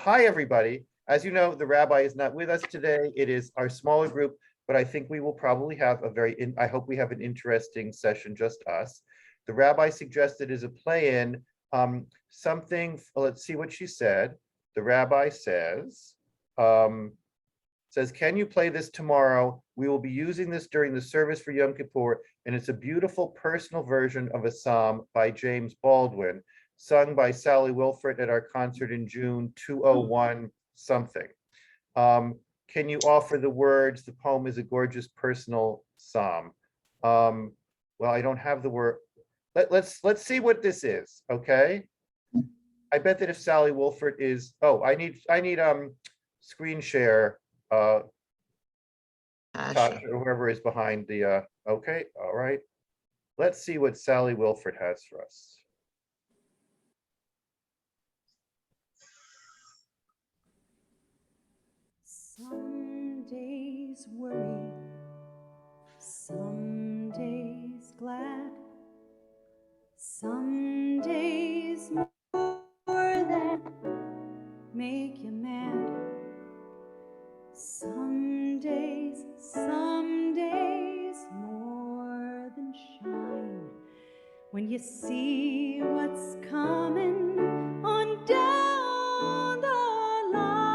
Hi, everybody. As you know, the rabbi is not with us today. It is our smaller group, but I think we will probably have I hope we have an interesting session, just us. The rabbi suggested as a play-in, let's see what she said. The rabbi says, can you play this tomorrow? We will be using this during the service for Yom Kippur, and it's a beautiful personal version of a psalm by James Baldwin, sung by Sally Wilford at our concert in June 2001 something. Can you offer the words? The poem is a gorgeous personal psalm. Well, I don't have the word. Let's see what this is, okay? I bet that if Sally Wilford is, I need screen share, Tasha, or whoever is behind the, okay, all right. Let's see what Sally Wilford has for us. Some days worry, some days glad, some days more than make you mad. Some days more than shine. When you see what's coming on down the line.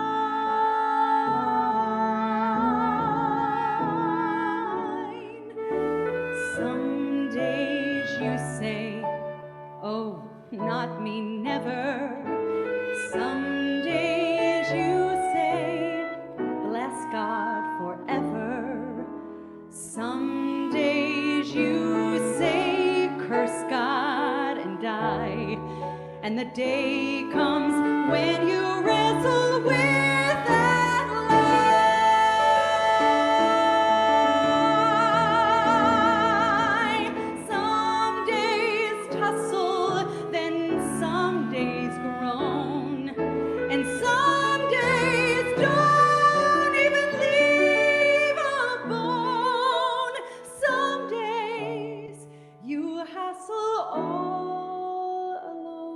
Some days you say, oh, not me, never. Some days you say, bless God forever. Some days you say, curse God and die. And the day comes when you wrestle with that lie. Some days tussle, then some days groan, and some days don't even leave a bone. Some days you hassle all alone.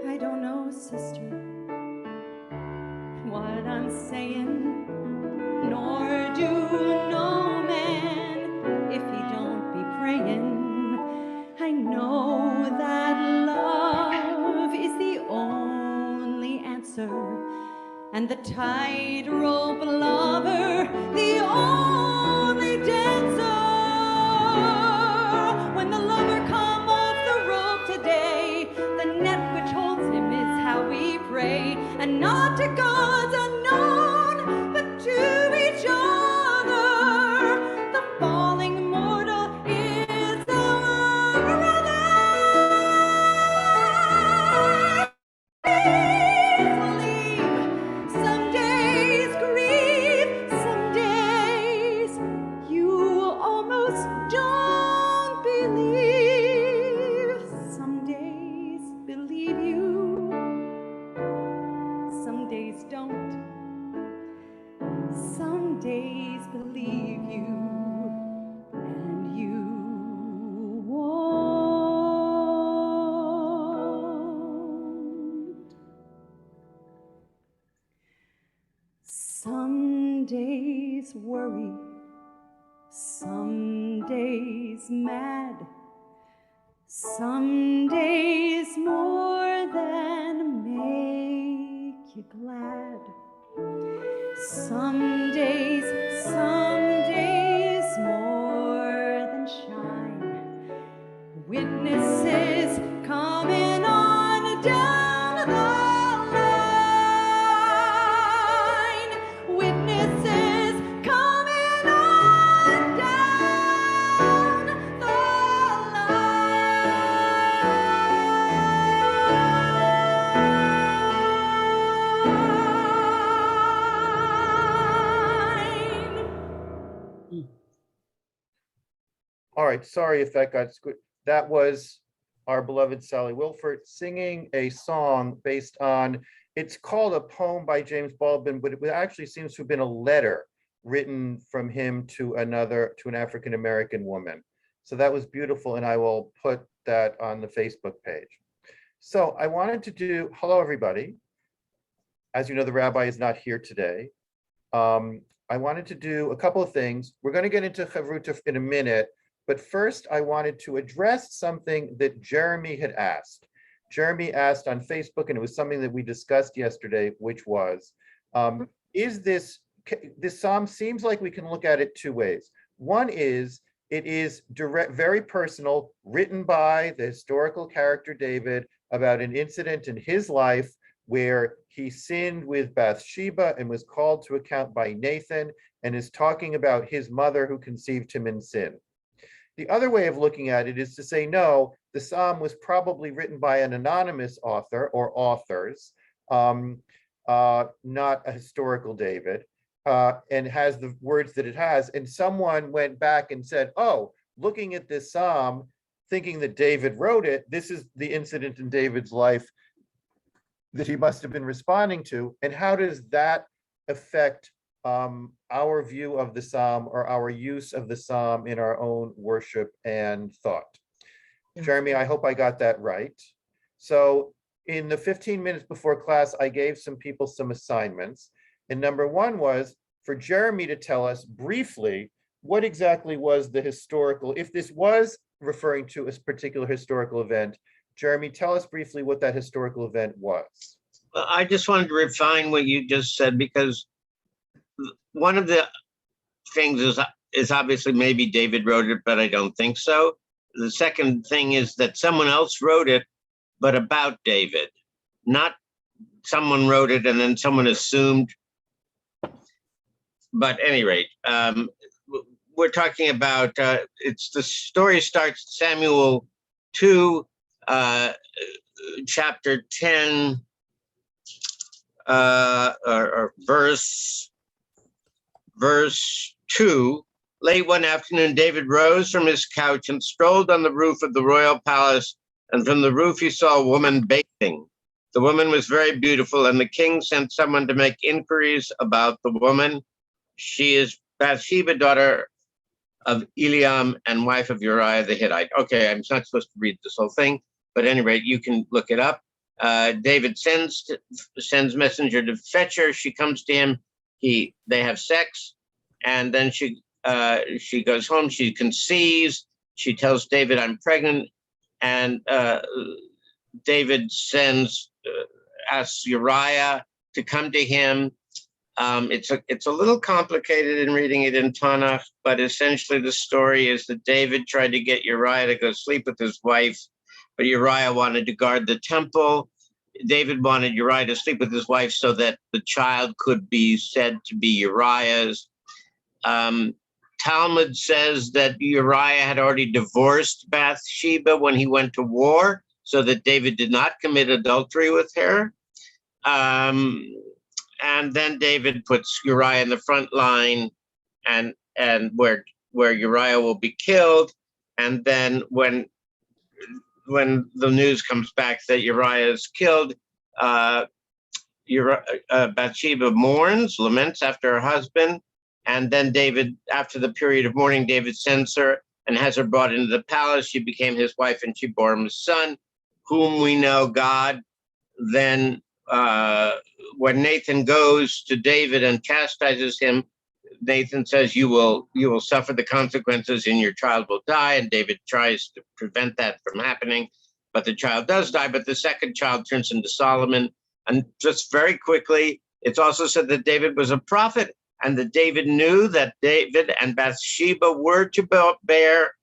I don't know, sister, what I'm saying, nor do no man if he don't be praying. I know that love is the only answer, and the tightrope lover the only dancer. When the lover come off the rope today, the net which holds him is how we pray, and not to gods unknown, but to each other. The falling mortal is our brother. Some days grieve, some days you almost don't believe. Some days believe you, some days don't. Some days believe you, and you won't. Some days worry, some days mad, some days more than make you glad. Some days more than shine. Witnesses coming on down the line. Witnesses coming on down the line. All right, sorry if that got squid. That was our beloved Sally Wilford singing a song based on, it's called a poem by James Baldwin, but it actually seems to have been a letter written from him to an African-American woman. So that was beautiful, and I will put that on the Facebook page. So I wanted to do, hello, everybody. As you know, the rabbi is not here today. I wanted to do a couple of things. We're going to get into Chavruta in a minute, but first I wanted to address something that Jeremy had asked. Jeremy asked on Facebook, and it was something that we discussed yesterday, which was, is this psalm seems like we can look at it two ways. One is, it is direct, very personal, written by the historical character David about an incident in his life where he sinned with Bathsheba and was called to account by Nathan, and is talking about his mother who conceived him in sin. The other way of looking at it is to say, no, the psalm was probably written by an anonymous author or authors, not a historical David, and has the words that it has. And someone went back and said, oh, looking at this psalm, thinking that David wrote it, this is the incident in David's life that he must have been responding to. And how does that affect our view of the psalm or our use of the psalm in our own worship and thought? Jeremy, I hope I got that right. So in the 15 minutes before class, I gave some people some assignments. And number one was for Jeremy to tell us briefly what exactly was the historical, if this was referring to a particular historical event. Jeremy, tell us briefly what that historical event was. Well, I just wanted to refine what you just said, because one of the things is obviously maybe David wrote it, but I don't think so. The second thing is that someone else wrote it, but about David, not someone wrote it and then someone assumed. But at any rate, we're talking about, it's the story starts Samuel 2, chapter 10, or verse 2. Late one afternoon, David rose from his couch and strolled on the roof of the royal palace, and from the roof he saw a woman bathing. The woman was very beautiful, and the king sent someone to make inquiries about the woman. She is Bathsheba, daughter of Eliam and wife of Uriah the Hittite. Okay, I'm not supposed to read this whole thing, but at any rate, you can look it up. David sends messenger to fetch her. She comes to him. They have sex, and then she goes home. She conceives. She tells David, "I'm pregnant," and David asks Uriah to come to him. It's a little complicated in reading it in Tanakh, but essentially the story is that David tried to get Uriah to go sleep with his wife, but Uriah wanted to guard the temple. David wanted Uriah to sleep with his wife so that the child could be said to be Uriah's. Talmud says that Uriah had already divorced Bathsheba when he went to war, so that David did not commit adultery with her. And then David puts Uriah in the front line, and where Uriah will be killed. And then when the news comes back that Uriah is killed, Bathsheba laments after her husband. And then David, after the period of mourning, David sends her and has her brought into the palace. She became his wife, and she bore him a son, whom we know God then, when Nathan goes to David and chastises him, Nathan says, you will suffer the consequences and your child will die. And David tries to prevent that from happening, but the child does die. But the second child turns into Solomon. And just very quickly, it's also said that David was a prophet, and that David knew that David and Bathsheba were to bear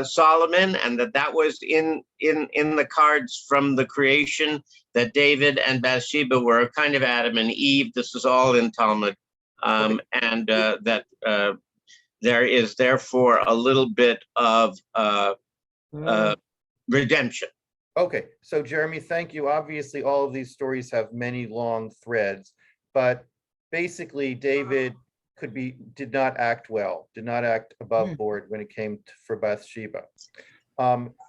Solomon, and that was in the cards from the creation, that David and Bathsheba were a kind of Adam and Eve. This is all in Talmud. And that there is therefore a little bit of redemption. Okay, so Jeremy, thank you. Obviously, all of these stories have many long threads, but basically David did not act well, did not act above board when it came for Bathsheba.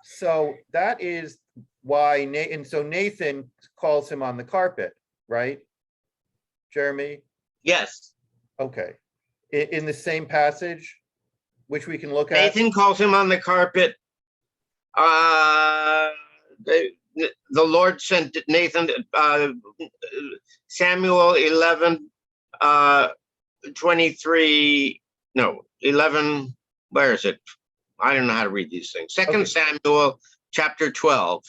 So that is why Nathan calls him on the carpet, right, Jeremy? Yes. Okay. In the same passage, which we can look at. Nathan calls him on the carpet. Uh, the Lord sent Nathan, Samuel 11, 23, no, 11, where is it? I don't know how to read these things. Second Okay. Samuel chapter 12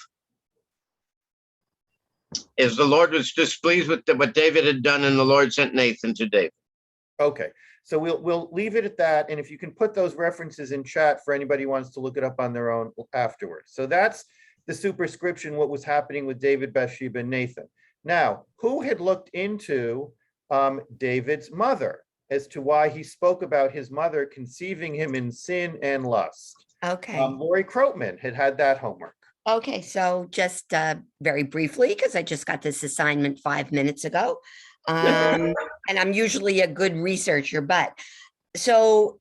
is the Lord was displeased with what David had done, and the Lord sent Nathan to David. Okay, so we'll leave it at that, and if you can put those references in chat for anybody who wants to look it up on their own afterwards. So that's the superscription, what was happening with David, Bathsheba, and Nathan. Now, who had looked into David's mother as to why he spoke about his mother conceiving him in sin and lust? Okay. Lori Croatman had that homework. Okay, so just very briefly, because I just got this assignment 5 minutes ago. And I'm usually a good researcher, but so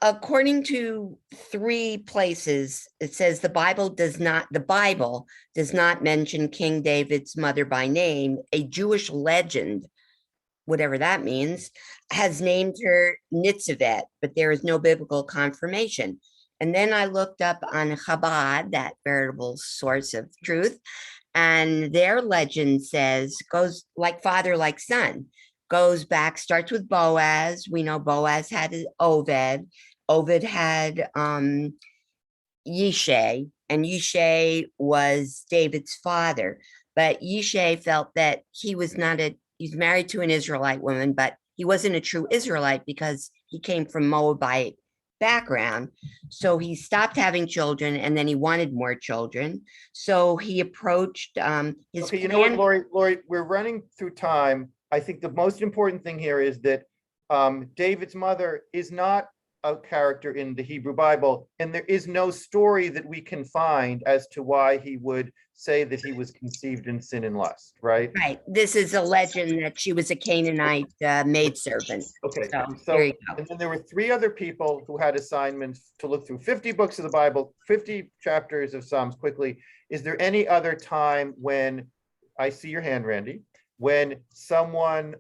according to 3 places, it says the Bible does not mention King David's mother by name. A Jewish legend, whatever that means, has named her Nitzevet, but there is no biblical confirmation. And then I looked up on Chabad, that veritable source of truth, and their legend says, goes like father, like son, goes back, starts with Boaz. We know Boaz had Oved. Oved had Yishai, and Yishai was David's father. But Yishai felt that he's married to an Israelite woman, but he wasn't a true Israelite because he came from Moabite background. So he stopped having children, and then he wanted more children. So he approached his Okay, you know what, Lori, we're running through time. I think the most important thing here is that David's mother is not a character in the Hebrew Bible, and there is no story that we can find as to why he would say that he was conceived in sin and lust, right? Right. This is a legend that she was a Canaanite maidservant. Okay, So so there you go. and then there were 3 other people who had assignments to look through 50 books of the Bible, 50 chapters of Psalms quickly. Is there any other time when, I see your hand, Randy, when someone,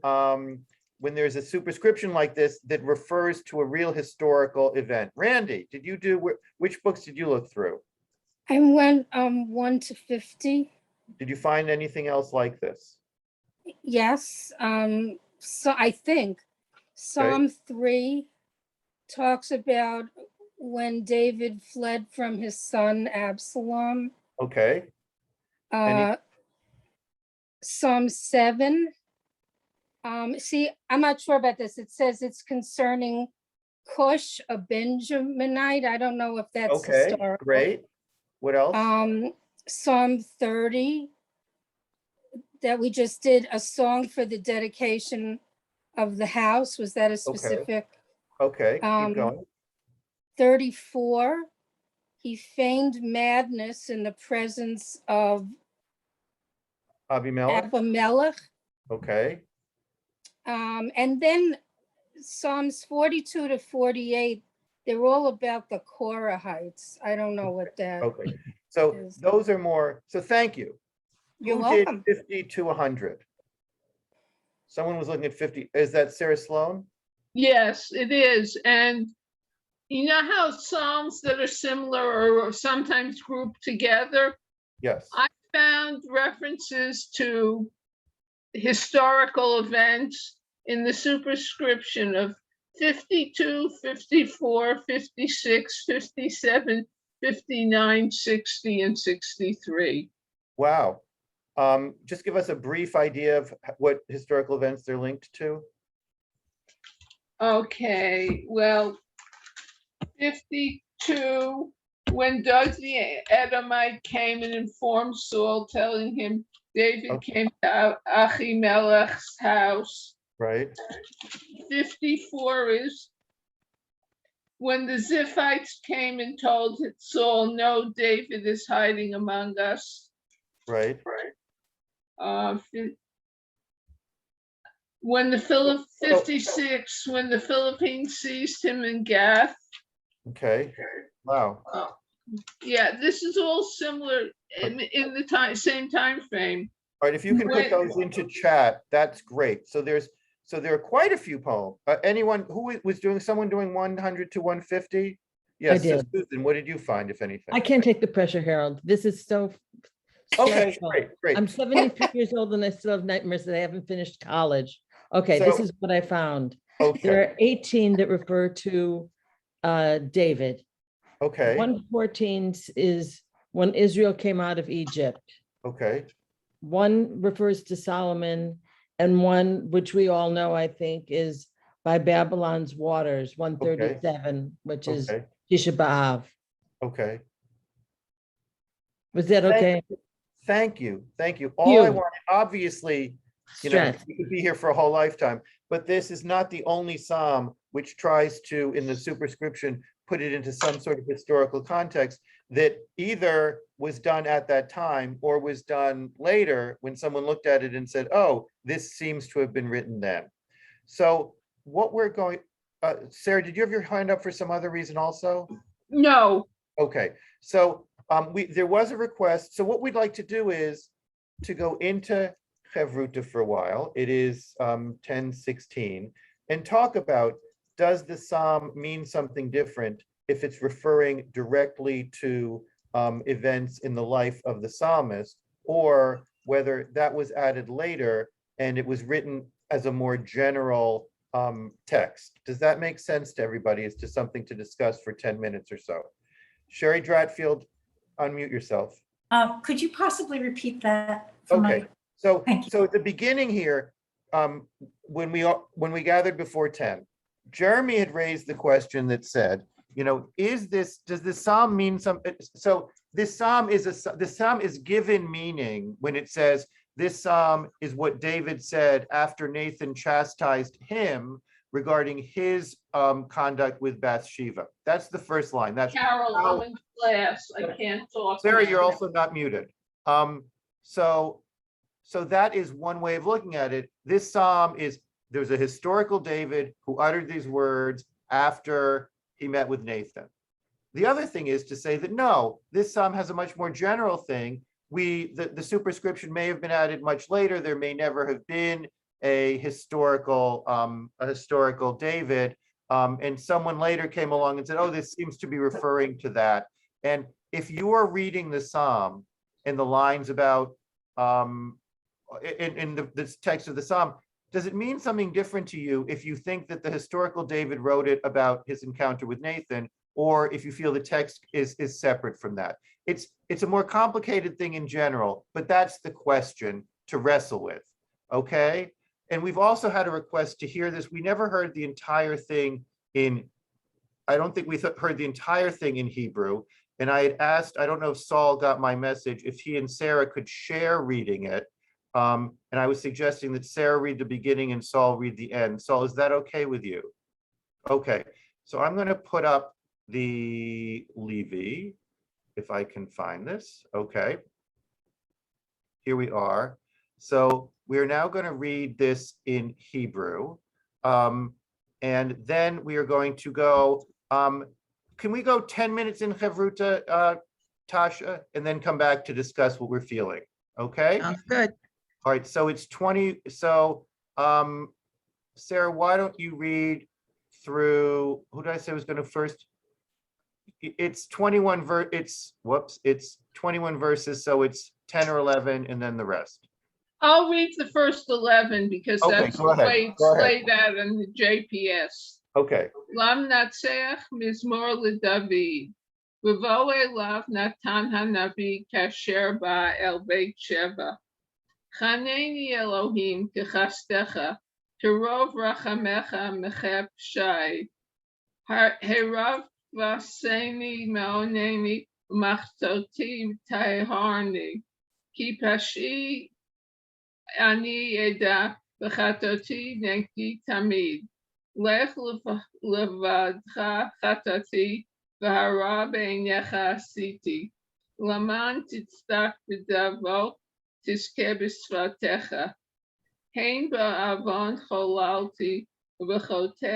when there's a superscription like this that refers to a real historical event? Randy, did you do, which books did you look through? I went 1 to 50. Did you find anything else like this? Yes. So I think Psalm 3 talks about when David fled from his son Absalom. Okay, Psalm 7. See, I'm not sure about this. It says it's concerning Cush, a Benjaminite. I don't know if that's okay, historical. great. What else? Psalm 30, that we just did a song for the dedication of the house. Was that a specific? Okay, keep going. 34, he feigned madness in the presence of Abimelech. Okay, And then Psalms 42 to 48, they're all about the Korahites. I don't know what that okay. So is. those are more, so thank you. You're Who welcome. did 50 to 100? Someone was looking at 50. Is that Sarah Sloan? Yes, it is. And you know how Psalms that are similar or sometimes grouped together? Yes. I found references to historical events in the superscription of 52, 54, 56, 57, 59, 60, and 63. Wow. Just give us a brief idea of what historical events they're linked to. Okay, well, 52, when Doug the Edomite came and informed Saul, telling him David came to Ahimelech's house. Right. 54 is when the Ziphites came and told Saul, no, David is hiding among us. Right. When the 56, when the Philippines seized him in Gath. Okay. Wow. Yeah, this is all similar in the same time frame. All right, if you can put those into chat, that's great. So there are quite a few poems. Anyone who was doing, someone doing 100 to 150? Yes, so did. Susan, what did you find, if anything? I can't take the pressure, Harold. This is so Okay, stressful. great. I'm 73 years old and I still have nightmares that I haven't finished college. Okay, this So- is what I found. Okay, There are 18 that refer to David. okay, 114 is when Israel came out of Egypt. okay, One refers to Solomon, and one, which we all know, I think, is by Babylon's waters, 137, which is okay, Tisha B'Av. okay. Was that Thank okay? Thank you. All I You. wanted, obviously, you know, Stress. we could be here for a whole lifetime, but this is not the only psalm which tries to, in the superscription, put it into some sort of historical context that either was done at that time or was done later when someone looked at it and said, oh, this seems to have been written then. So what we're going, Sarah, did you have your hand up for some other reason also? No, Okay, so there was a request. So what we'd like to do is to go into Chevruta for a while. It is 10:16, and talk about, does the psalm mean something different if it's referring directly to events in the life of the psalmist, or whether that was added later and it was written as a more general text. Does that make sense to everybody? It's just something to discuss for 10 minutes or so. Sherry Dratfield, unmute yourself. Could you possibly repeat that? For Okay, so Thank you. so at the beginning here, when we gathered before 10, Jeremy had raised the question that said, you know, does this psalm mean something? So this psalm is given meaning when it says this psalm is what David said after Nathan chastised him regarding his conduct with Bathsheba. That's the first line. That's Carol, I'm in class. I can't talk. Sarah, now. you're also not muted. So that is one way of looking at it. This psalm is, there's a historical David who uttered these words after he met with Nathan. The other thing is to say that no, this psalm has a much more general thing. The superscription may have been added much later. There may never have been a historical David, and someone later came along and said, oh, this seems to be referring to that. And if you are reading the psalm and the lines about in this text of the psalm, does it mean something different to you if you think that the historical David wrote it about his encounter with Nathan, or if you feel the text is separate from that? It's a more complicated thing in general, but that's the question to wrestle with, okay? And we've also had a request to hear this. We never heard the entire thing I don't think we heard the entire thing in Hebrew. And I had asked, I don't know if Saul got my message, if he and Sarah could share reading it. And I was suggesting that Sarah read the beginning and Saul read the end. Saul, is that okay with you? Okay, so I'm going to put up the Levi, if I can find this. Okay, here we are. So we're now going to read this in Hebrew. And then we are going to go, can we go 10 minutes in Chevruta, Tasha, and then come back to discuss what we're feeling? Okay. Sounds good. All right, so it's 20. So Sarah, why don't you read through, who did I say was going to first? It's 21 it's 21 verses, so it's 10 or 11 and then the rest. I'll read the first 11 because Okay, that's go the ahead, way it's go ahead. laid out in the JPS. Okay. Lam Natseach Mizmor LeDavid. V'vo elav Natan HaNavi Kasher Ba El Beit Sheva. Chaneni Elohim Techastecha. Terov Rachamecha Mechep Shai. Herav Vaseni Maoneni Machtoti Taiharni. Ki Pashi Ani Eda V'chatoti Neki Tamid. Lech levadcha chatati v'hara b'einecha asiti. Laman titzdak b'davo tizke b'svatecha. Hein ba'avon cholalti v'chote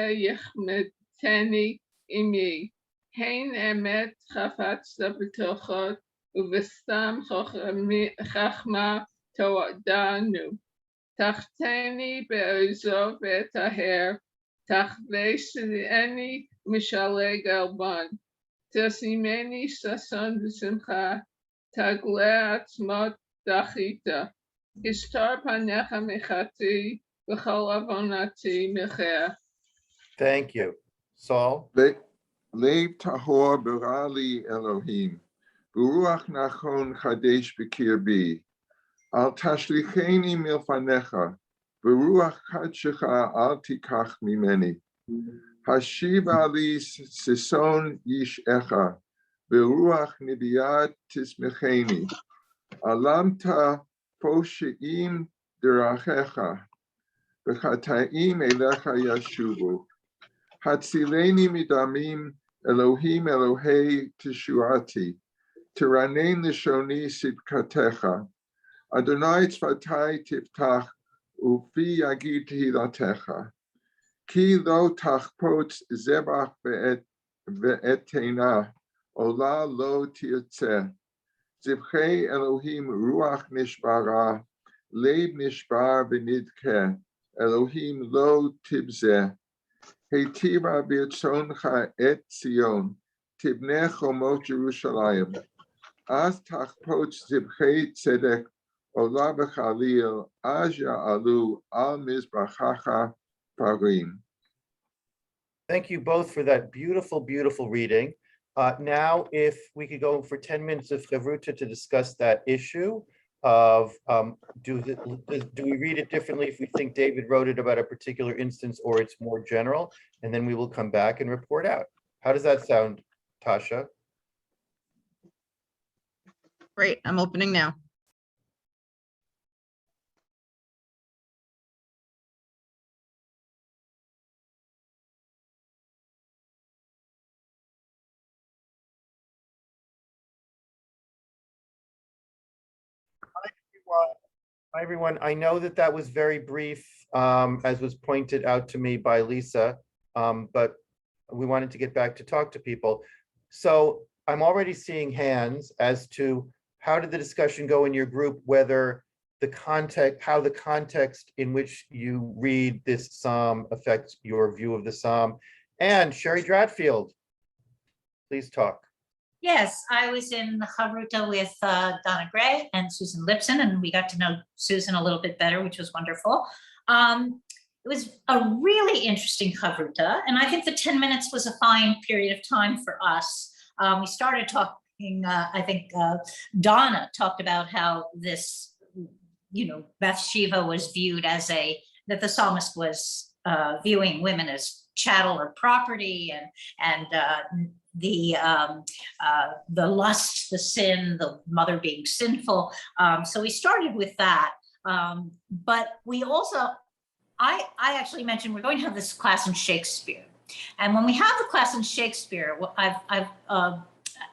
yechmeteni imi. Hein emet chafatzta b'tochot v'stam chachma to'adanu. Tachteni be'ozov v'etaher. Tachvesheni mishaleg elban. תשימני ששון ושמחה, תגלה עצמות דחית. הסתר פניך מחטאי, וכל עוונתי מחיה. Thank you. Saul? Lev tahor barali Elohim, Baruch nachon chadesh b'kirbi, al tashlicheni milfanecha, Baruch kadshecha al tikach mimeni, Hashiv ali sison yish echa, Baruch nidiyat tismecheni, Alamta posheim derachecha, B'chataim elecha yashuvu, Hatzileni midamim Elohim Elohei Tishuati, Tiranein Lishoni Sidkatecha, Adonai Tzvatai Tiftach, Ufi Yagid Hilatecha, Ki lo tachpot zebach ve'etena, Ola lo tirtze, Zivchei Elohim Ruach Nishbara, Leib Nishbar Benidke, Elohim lo tibze, Heitiva b'yitzoncha et Zion, tibnei chomot Yerushalayim. Az tachpot zibchei tzedek, ola b'chalil, az ya'alu al mizbachacha parim. Thank you both for that beautiful, beautiful reading. Now, if we could go for 10 minutes of Chavruta to discuss that issue of do we read it differently if we think David wrote it about a particular instance or it's more general, and then we will come back and report out. How does that sound, Tasha? Great, I'm opening now. Hi, everyone. I know that was very brief, as was pointed out to me by Lisa, but we wanted to get back to talk to people. So I'm already seeing hands as to how did the discussion go in your group, whether the context, how the context in which you read this psalm affects your view of the psalm. And Sherry Dratfield, please talk. Yes, I was in the Chavruta with Donna Gray and Susan Lipson, and we got to know Susan a little bit better, which was wonderful. It was a really interesting Chavruta, and I think the 10 minutes was a fine period of time for us. We started talking, I think Donna talked about how this, Bathsheba was viewed as that the psalmist was viewing women as chattel or property, and the lust, the sin, the mother being sinful. So we started with that. But we also, I actually mentioned we're going to have this class in Shakespeare. And when we have the class in Shakespeare, I've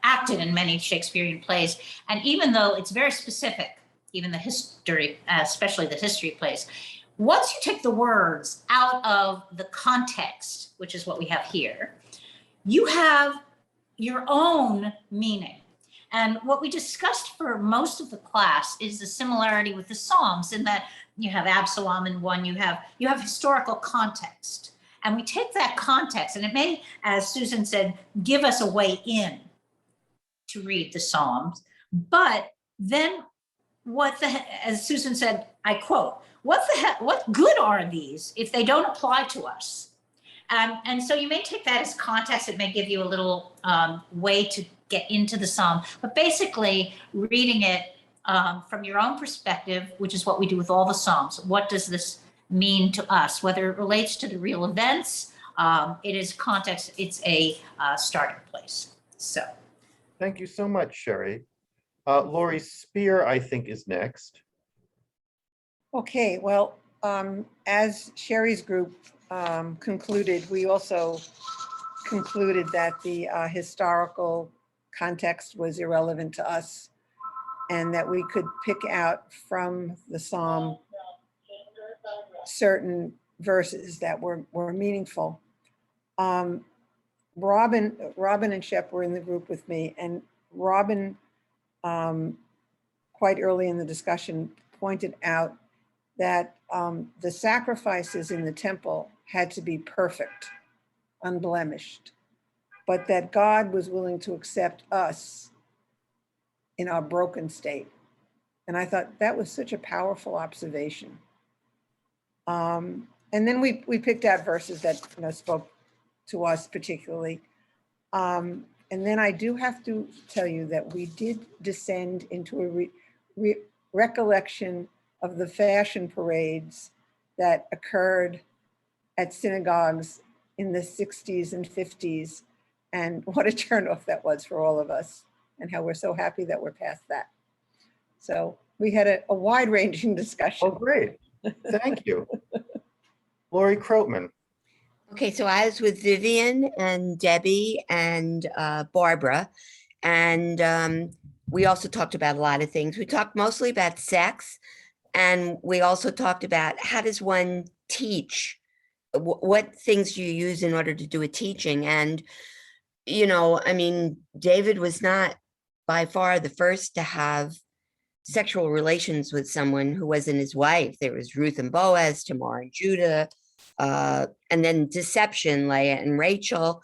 acted in many Shakespearean plays. And even though it's very specific, even the history, especially the history plays, once you take the words out of the context, which is what we have here, you have your own meaning. And what we discussed for most of the class is the similarity with the Psalms, in that you have Absalom in one, you have historical context. And we take that context, and it may, as Susan said, give us a way in to read the Psalms. But then as Susan said, I quote, what good are these if they don't apply to us? And so you may take that as context. It may give you a little way to get into the psalm, but basically reading it from your own perspective, which is what we do with all the psalms. What does this mean to us? Whether it relates to the real events, it is context. It's a starting place. So, thank you so much, Sherry. Lori Spear, I think, is next. Okay, well, as Sherry's group concluded, we also concluded that the historical context was irrelevant to us, and that we could pick out from the psalm certain verses that were meaningful. Robin and Shep were in the group with me, and Robin, quite early in the discussion, pointed out that the sacrifices in the temple had to be perfect, unblemished. but that God was willing to accept us in our broken state. And I thought that was such a powerful observation. And then we picked out verses that spoke to us particularly. And then I do have to tell you that we did descend into a recollection of the fashion parades that occurred at synagogues in the 60s and 50s. And what a turnoff that was for all of us, and how we're so happy that we're past that. So we had a wide-ranging discussion. Oh, great. Thank you. Lori Croatman. Okay, so I was with Vivian and Debbie and Barbara, and we also talked about a lot of things. We talked mostly about sex, and we also talked about how does one teach, what things do you use in order to do a teaching. And, I mean, David was not by far the first to have sexual relations with someone who wasn't his wife. There was Ruth and Boaz, Tamar and Judah, and then deception, Leah and Rachel.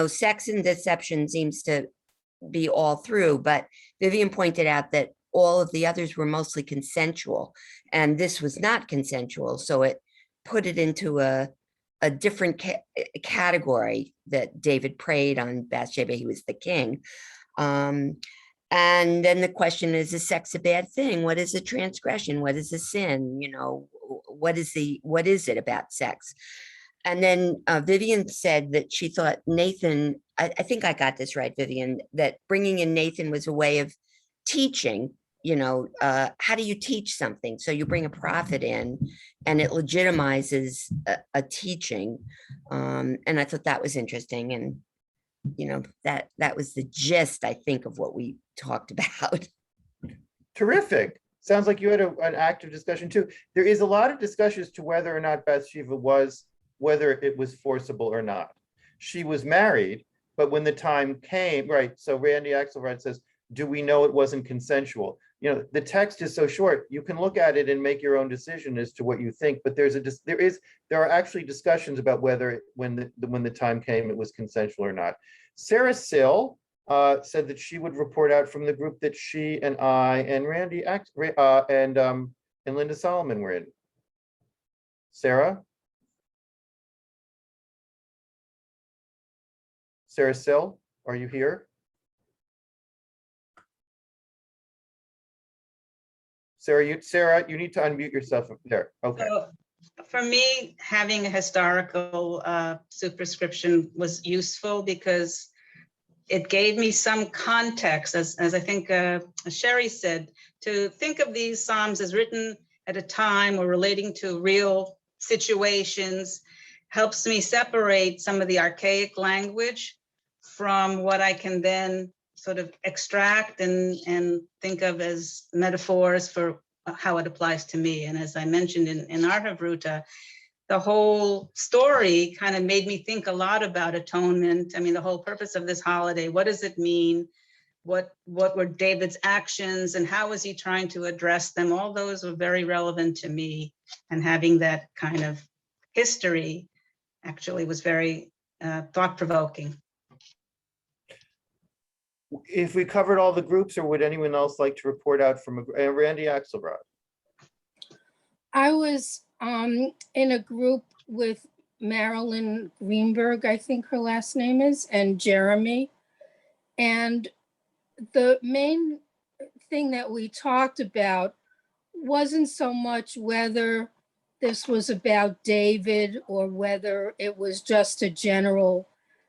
Sex and deception seems to be all through, but Vivian pointed out that all of the others were mostly consensual, and this was not consensual. So it put it into a different category that David preyed on Bathsheba. He was the king. And then the question is sex a bad thing? What is a transgression? What is a sin? What is it about sex? And then Vivian said that she thought Nathan, I think I got this right, Vivian, that bringing in Nathan was a way of teaching. How do you teach something? So you bring a prophet in and it legitimizes a teaching. And I thought that was interesting. And that was the gist, I think, of what we talked about. Terrific. Sounds like you had an active discussion too. There is a lot of discussion as to whether or not Bathsheba whether it was forcible or not. She was married, but when the time came, right, so Randy Axelrod says, do we know it wasn't consensual? The text is so short, you can look at it and make your own decision as to what you think, but there are actually discussions about whether when the time came it was consensual or not. Sarah Sill said that she would report out from the group that she and I and Randy and Linda Solomon were in. Sarah Sill, are you here? Sarah, you need to unmute yourself up there. Okay. So for me, having a historical superscription was useful because it gave me some context, as I think Sherry said, to think of these Psalms as written at a time or relating to real situations helps me separate some of the archaic language from what I can then sort of extract and think of as metaphors for how it applies to me. And as I mentioned in our Havruta, the whole story kind of made me think a lot about atonement. I mean, the whole purpose of this holiday, what does it mean? What were David's actions and how was he trying to address them? All those were very relevant to me, and having that kind of history actually was very thought-provoking. If we covered all the groups, or would anyone else like to report out from Randy Axelrod? I was in a group with Marilyn Greenberg, I think her last name is, and Jeremy. And the main thing that we talked about wasn't so much whether this was about David or whether it was just a general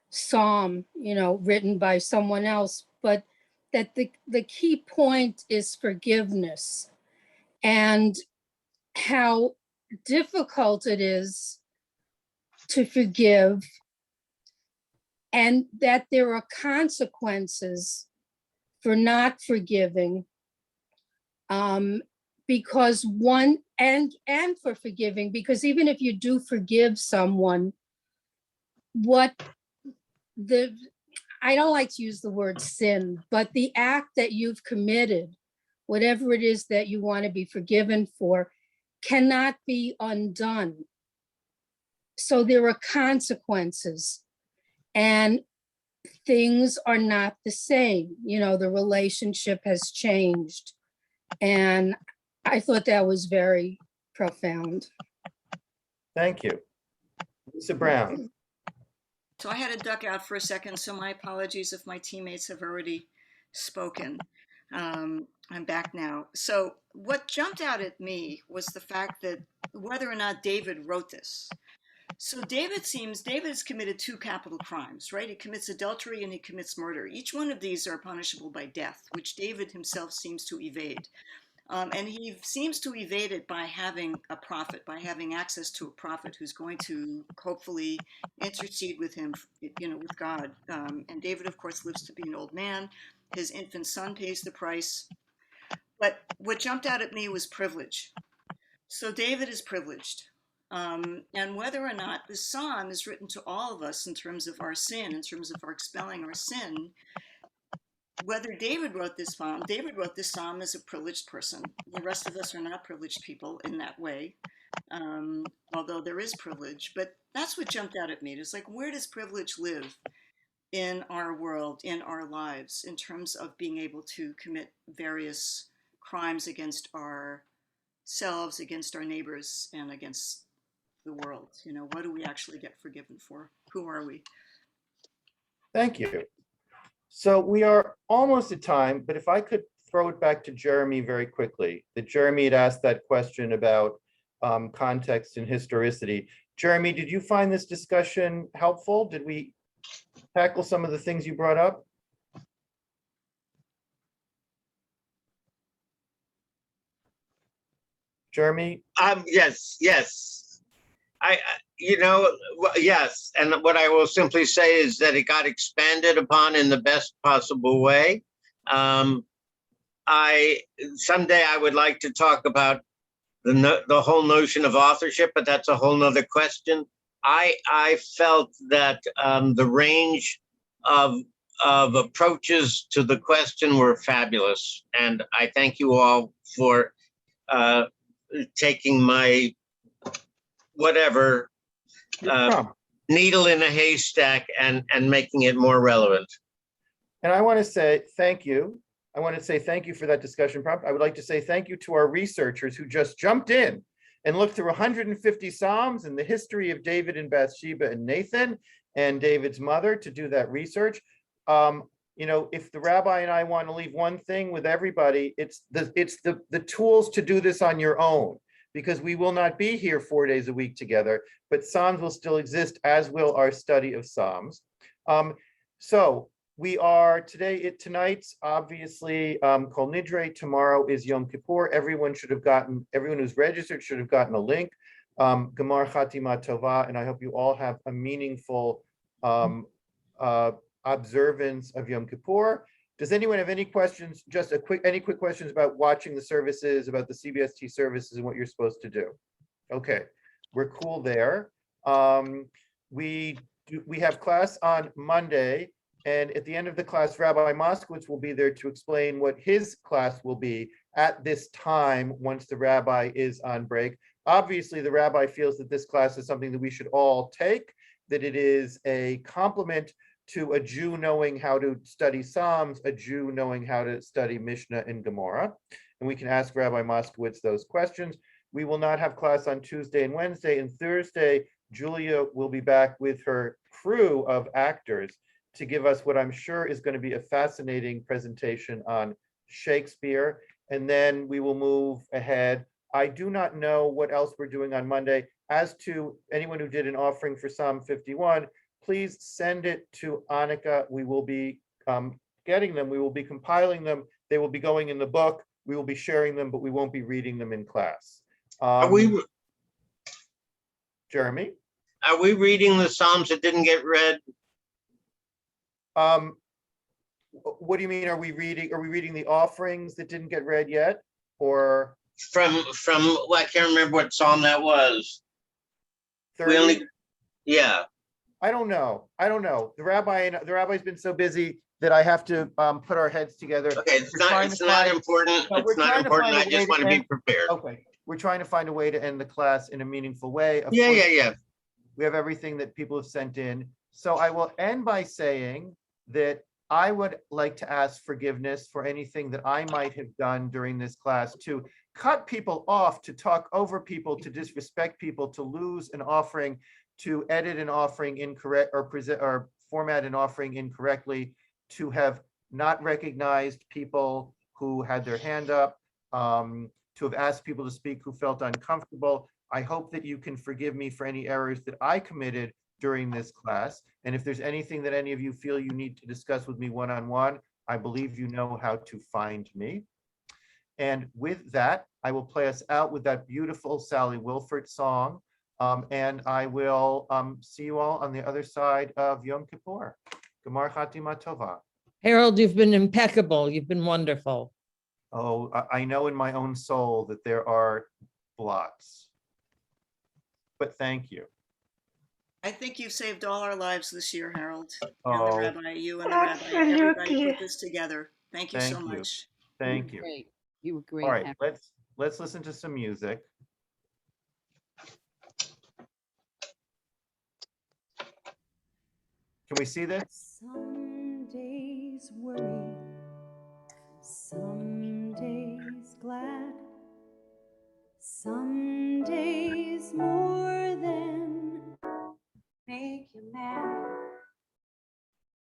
psalm, written by someone else, but that the key point is forgiveness and how difficult it is to forgive, and that there are consequences for not forgiving, because one, and for forgiving, because even if you do forgive someone, I don't like to use the word sin, but the act that you've committed, whatever it is that you want to be forgiven for, cannot be undone. So there are consequences. And things are not the same. You know, the relationship has changed. And I thought that was very profound. Thank you. Lisa Brown. So I had to duck out for a second, so my apologies if my teammates have already spoken. I'm back now. So what jumped out at me was the fact that whether or not David wrote this. So David has committed 2 capital crimes, right? He commits adultery and he commits murder. Each one of these are punishable by death, which David himself seems to evade. And he seems to evade it by having a prophet, by having access to a prophet who's going to hopefully intercede with him, with God. And David, of course, lives to be an old man. His infant son pays the price. But what jumped out at me was privilege. So David is privileged. And whether or not this psalm is written to all of us in terms of our sin, in terms of our expelling our sin, whether David wrote this psalm as a privileged person. The rest of us are not privileged people in that way, although there is privilege. But that's what jumped out at me. It's like, where does privilege live in our world, in our lives, in terms of being able to commit various crimes against ourselves, against our neighbors, and against the world? What do we actually get forgiven for? Who are we? Thank you. So we are almost at time, but if I could throw it back to Jeremy very quickly, that Jeremy had asked that question about context and historicity. Jeremy, did you find this discussion helpful? Did we tackle some of the things you brought up? Jeremy? Yes. Yes. And what I will simply say is that it got expanded upon in the best possible way. Someday I would like to talk about the whole notion of authorship, but that's a whole nother question. I felt that the range of approaches to the question were fabulous. And I thank you all for taking my whatever needle in a haystack and making it more relevant. And I want to say thank you. I want to say thank you for that discussion prompt. I would like to say thank you to our researchers who just jumped in and looked through 150 Psalms and the history of David and Bathsheba and Nathan and David's mother to do that research. If the rabbi and I want to leave one thing with everybody, it's the tools to do this on your own, because we will not be here 4 days a week together, but Psalms will still exist, as will our study of Psalms. So we are tonight's obviously Kol Nidre. Tomorrow is Yom Kippur. Everyone who's registered should have gotten a link. Gemar Chatima Tova, and I hope you all have a meaningful observance of Yom Kippur. Does anyone have any questions? Just any quick questions about watching the services, about the CBST services and what you're supposed to do? Okay, we're cool there. We have class on Monday, and at the end of the class, Rabbi Moskowitz will be there to explain what his class will be at this time once the rabbi is on break. Obviously, the rabbi feels that this class is something that we should all take, that it is a complement to a Jew knowing how to study Psalms, a Jew knowing how to study Mishnah and Gemara. And we can ask Rabbi Moskowitz those questions. We will not have class on Tuesday and Wednesday. And Thursday, Julia will be back with her crew of actors to give us what I'm sure is going to be a fascinating presentation on Shakespeare. And then we will move ahead. I do not know what else we're doing on Monday. As to anyone who did an offering for Psalm 51, please send it to Annika. We will be getting them. We will be compiling them. They will be going in the book. We will be sharing them, but we won't be reading them in class. Jeremy? Are we reading the Psalms that didn't get read? What do you mean? Are we reading the offerings that didn't get read yet? Or from well, I can't remember what Psalm that was. 30? Yeah. I don't know. The rabbi's been so busy that I have to put our heads together. Okay, it's not important. It's not important. I just want to be prepared. Okay, we're trying to find a way to end the class in a meaningful way. Yeah. We have everything that people have sent in. So I will end by saying that I would like to ask forgiveness for anything that I might have done during this class to cut people off, to talk over people, to disrespect people, to lose an offering, to edit an offering incorrect or present or format an offering incorrectly, to have not recognized people who had their hand up, to have asked people to speak who felt uncomfortable. I hope that you can forgive me for any errors that I committed during this class. And if there's anything that any of you feel you need to discuss with me one-on-one, I believe you know how to find me. And with that, I will play us out with that beautiful Sally Wilford song. And I will see you all on the other side of Yom Kippur. Gemar Chatima Tova. Harold, you've been impeccable. You've been wonderful. Oh, I know in my own soul that there are blots. But thank you. I think you've saved all our lives this year, Harold. Oh, And the rabbi, you and the rabbi, everybody put this together. Thank you so thank you. much. Thank you. Great. You were great. All right, Harold. let's listen to some music. Can we see this? Some days worry, some days glad, some days more than make you mad.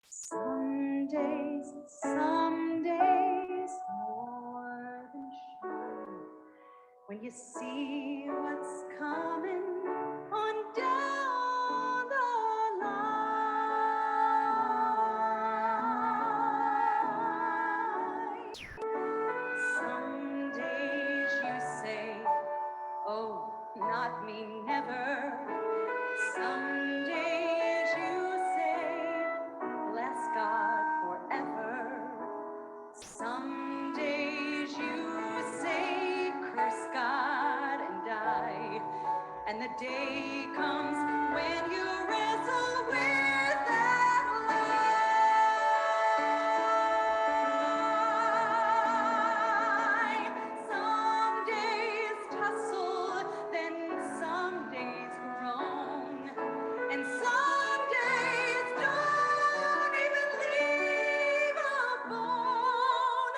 Some days more than shine. When you see what's coming on down the line. Some days you say, oh, not me, never. Some days you say, bless God forever. Some days you say, curse God and die. And the day comes when you wrestle with that lie. Some days tussle, then some days groan. And some days don't even leave a bone.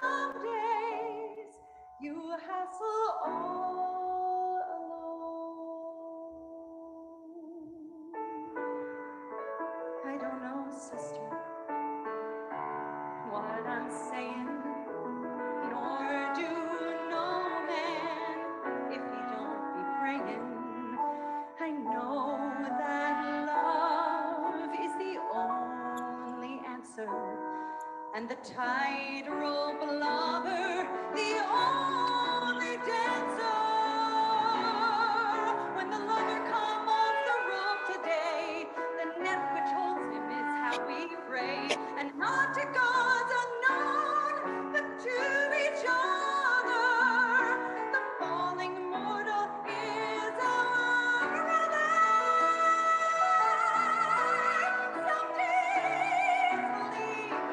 Some days you hassle all alone. I don't know, sister, what I'm saying, nor do no man if he don't be praying. I know that love is the only answer, and the tightrope lover, the only dancer. When the lover come off the rope today, the net which holds him is how we pray, and not to gods unknown, but to each other. The falling mortal is our brother. Some days believe,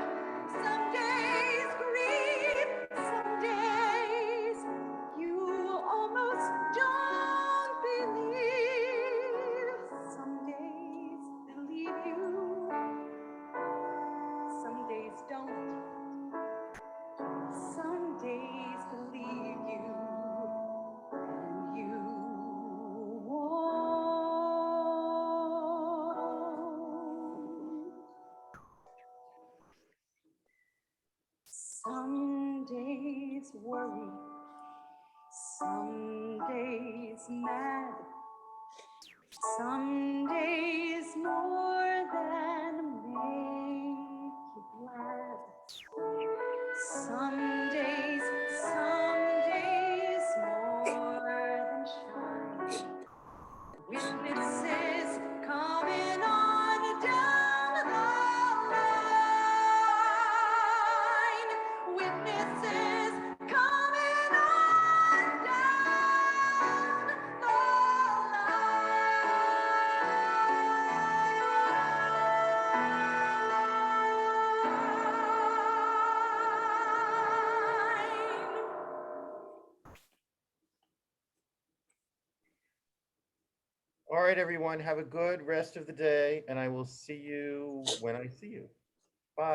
some days grieve, some days you almost don't believe. Some days believe you, some days don't. Some days believe you, and you won't. Some days worry, some days mad, some days more than make you glad. Some days more than shine. Witnesses coming on down the line. Witnesses coming on down the line. All right, everyone, have a good rest of the day, and I will see you when I see you. Bye.